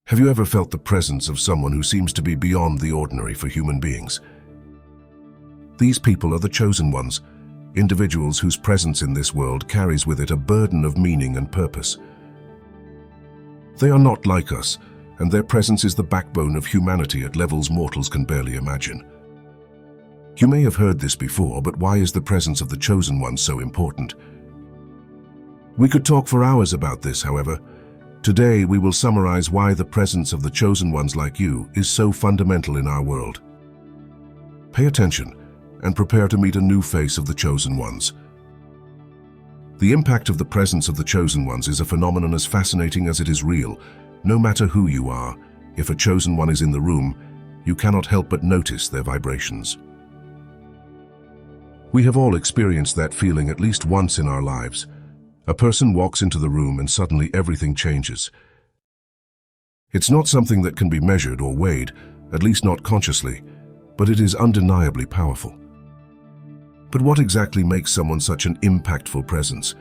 Have you ever felt the presence of someone who seems to be beyond the ordinary for human beings? These people are the chosen ones, individuals whose presence in this world carries with it a burden of meaning and purpose. They are not like us, and their presence is the backbone of humanity at levels mortals can barely imagine. You may have heard this before, but why is the presence of the chosen ones so important? We could talk for hours about this, however. Today we will summarize why the presence of the chosen ones like you is so fundamental in our world. Pay attention and prepare to meet a new face of the chosen ones. The impact of the presence of the chosen ones is a phenomenon as fascinating as it is real. No matter who you are, if a chosen one is in the room, you cannot help but notice their vibrations. We have all experienced that feeling at least once in our lives. A person walks into the room and suddenly everything changes. It's not something that can be measured or weighed, at least not consciously, but it is undeniably powerful. But what exactly makes someone such an impactful presence?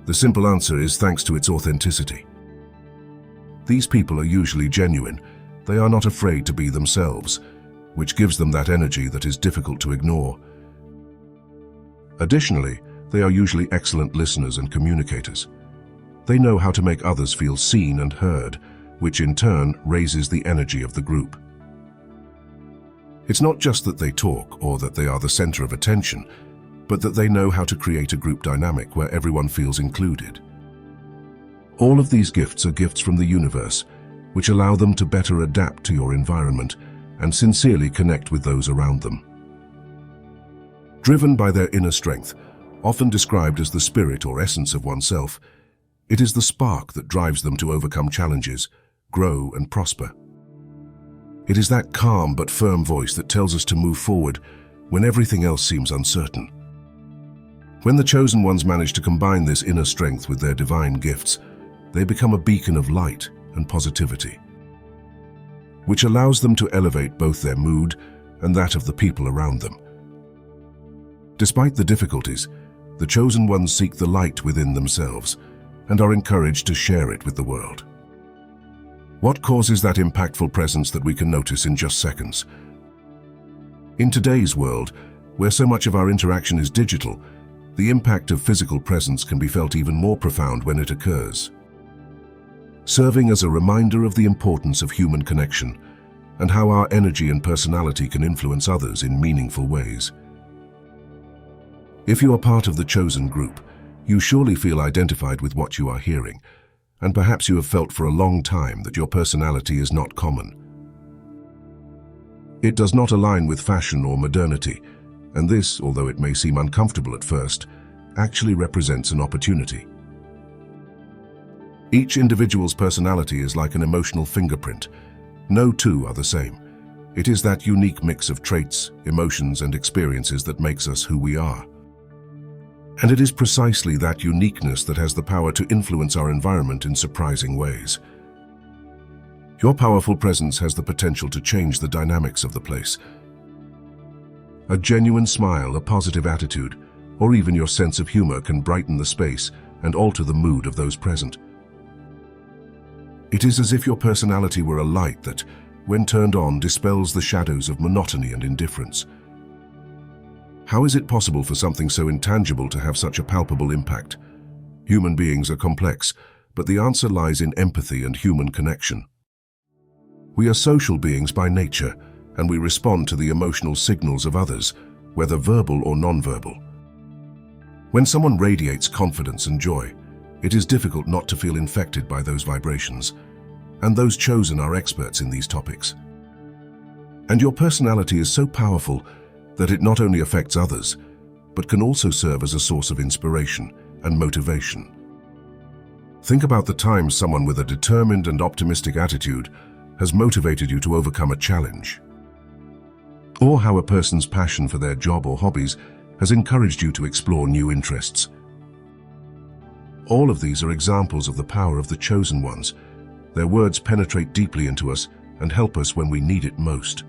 The simple answer is thanks to its authenticity. These people are usually genuine. They are not afraid to be themselves, which gives them that energy that is difficult to ignore. Additionally, they are usually excellent listeners and communicators. They know how to make others feel seen and heard, which in turn raises the energy of the group. It's not just that they talk or that they are the center of attention, but that they know how to create a group dynamic where everyone feels included. All of these gifts are gifts from the universe, which allow them to better adapt to your environment and sincerely connect with those around them. Driven by their inner strength, often described as the spirit or essence of oneself, it is the spark that drives them to overcome challenges, grow and prosper. It is that calm but firm voice that tells us to move forward when everything else seems uncertain. When the chosen ones manage to combine this inner strength with their divine gifts, they become a beacon of light and positivity, which allows them to elevate both their mood and that of the people around them. Despite the difficulties, the chosen ones seek the light within themselves and are encouraged to share it with the world. What causes that impactful presence that we can notice in just seconds? In today's world, where so much of our interaction is digital, the impact of physical presence can be felt even more profound when it occurs, serving as a reminder of the importance of human connection and how our energy and personality can influence others in meaningful ways. If you are part of the chosen group, you surely feel identified with what you are hearing, and perhaps you have felt for a long time that your personality is not common. It does not align with fashion or modernity, and this, although it may seem uncomfortable at first, actually represents an opportunity. Each individual's personality is like an emotional fingerprint. No two are the same. It is that unique mix of traits, emotions, and experiences that makes us who we are. And it is precisely that uniqueness that has the power to influence our environment in surprising ways. Your powerful presence has the potential to change the dynamics of the place. A genuine smile, a positive attitude, or even your sense of humor can brighten the space and alter the mood of those present. It is as if your personality were a light that, when turned on, dispels the shadows of monotony and indifference. How is it possible for something so intangible to have such a palpable impact? Human beings are complex, but the answer lies in empathy and human connection. We are social beings by nature, and we respond to the emotional signals of others, whether verbal or nonverbal. When someone radiates confidence and joy, it is difficult not to feel infected by those vibrations, and those chosen are experts in these topics. And your personality is so powerful that it not only affects others, but can also serve as a source of inspiration and motivation. Think about the times someone with a determined and optimistic attitude has motivated you to overcome a challenge, or how a person's passion for their job or hobbies has encouraged you to explore new interests. All of these are examples of the power of the chosen ones. Their words penetrate deeply into us and help us when we need it most.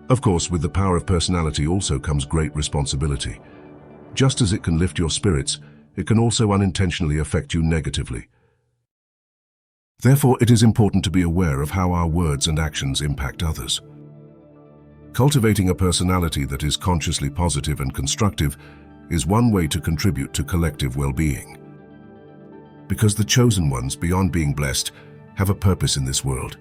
Of course, with the power of personality also comes great responsibility. Just as it can lift your spirits, it can also unintentionally affect you negatively. Therefore, it is important to be aware of how our words and actions impact others. Cultivating a personality that is consciously positive and constructive is one way to contribute to collective well-being. Because the chosen ones, beyond being blessed, have a purpose in this world.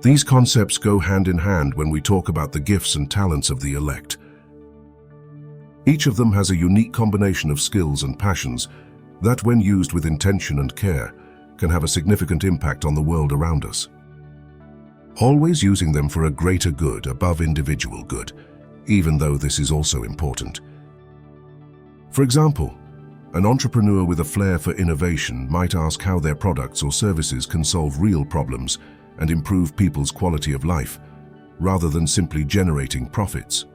These concepts go hand in hand when we talk about the gifts and talents of the elect. Each of them has a unique combination of skills and passions that, when used with intention and care, can have a significant impact on the world around us. Always using them for a greater good above individual good, even though this is also important. For example, an entrepreneur with a flair for innovation might ask how their products or services can solve real problems and improve people's quality of life, rather than simply generating profits.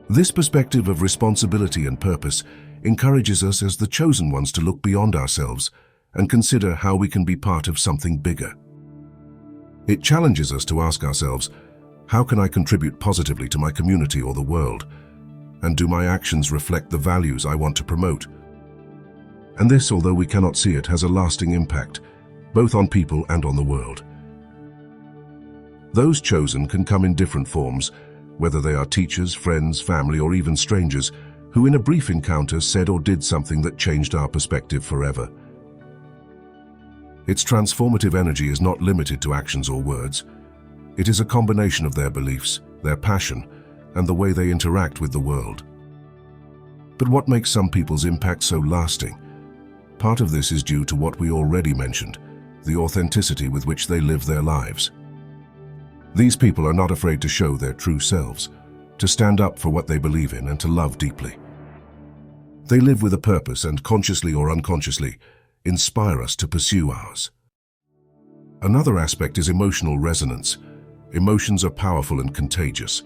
This perspective of responsibility and purpose encourages us as the chosen ones to look beyond ourselves and consider how we can be part of something bigger. It challenges us to ask ourselves, how can I contribute positively to my community or the world? And do my actions reflect the values I want to promote? And this, although we cannot see it, has a lasting impact, both on people and on the world. Those chosen can come in different forms, whether they are teachers, friends, family, or even strangers, who in a brief encounter said or did something that changed our perspective forever. Its transformative energy is not limited to actions or words. It is a combination of their beliefs, their passion, and the way they interact with the world. But what makes some people's impact so lasting? Part of this is due to what we already mentioned, the authenticity with which they live their lives. These people are not afraid to show their true selves, to stand up for what they believe in and to love deeply. They live with a purpose and, consciously or unconsciously, inspire us to pursue ours. Another aspect is emotional resonance. Emotions are powerful and contagious.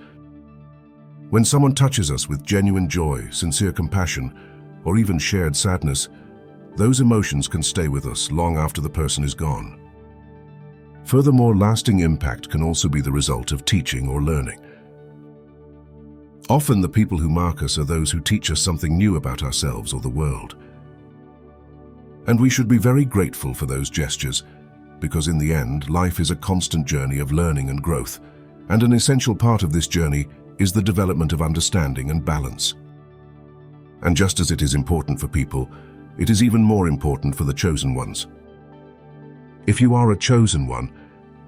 When someone touches us with genuine joy, sincere compassion, or even shared sadness, those emotions can stay with us long after the person is gone. Furthermore, lasting impact can also be the result of teaching or learning. Often the people who mark us are those who teach us something new about ourselves or the world. And we should be very grateful for those gestures, because in the end, life is a constant journey of learning and growth, and an essential part of this journey is the development of understanding and balance. And just as it is important for people, it is even more important for the chosen ones. If you are a chosen one,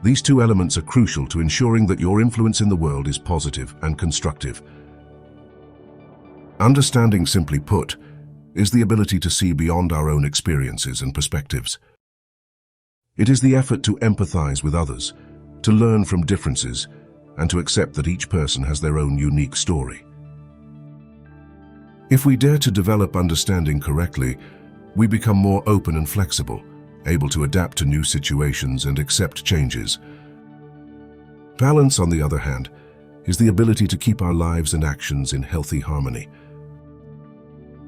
these two elements are crucial to ensuring that your influence in the world is positive and constructive. Understanding, simply put, is the ability to see beyond our own experiences and perspectives. It is the effort to empathize with others, to learn from differences, and to accept that each person has their own unique story. If we dare to develop understanding correctly, we become more open and flexible, able to adapt to new situations and accept changes. Balance, on the other hand, is the ability to keep our lives and actions in healthy harmony.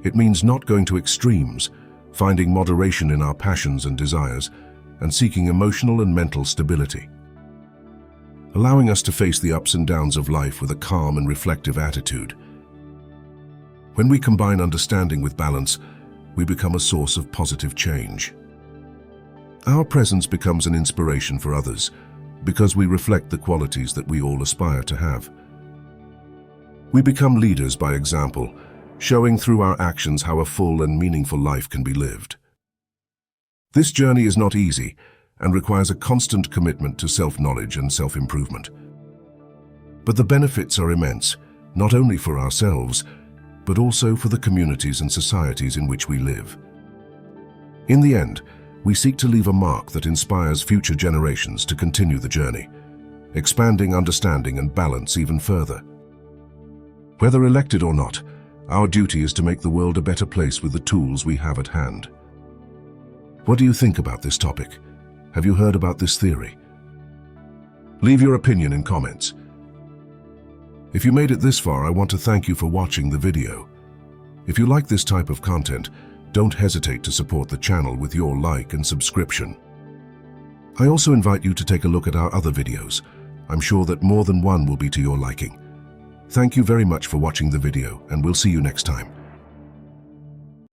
It means not going to extremes, finding moderation in our passions and desires, and seeking emotional and mental stability. Allowing us to face the ups and downs of life with a calm and reflective attitude. When we combine understanding with balance, we become a source of positive change. Our presence becomes an inspiration for others, because we reflect the qualities that we all aspire to have. We become leaders by example, showing through our actions how a full and meaningful life can be lived. This journey is not easy and requires a constant commitment to self-knowledge and self-improvement. But the benefits are immense, not only for ourselves, but also for the communities and societies in which we live. In the end, we seek to leave a mark that inspires future generations to continue the journey, expanding understanding and balance even further. Whether elected or not, our duty is to make the world a better place with the tools we have at hand. What do you think about this topic? Have you heard about this theory? Leave your opinion in comments. If you made it this far, I want to thank you for watching the video. If you like this type of content, don't hesitate to support the channel with your like and subscription. I also invite you to take a look at our other videos. I'm sure that more than one will be to your liking. Thank you very much for watching the video, and we'll see you next time.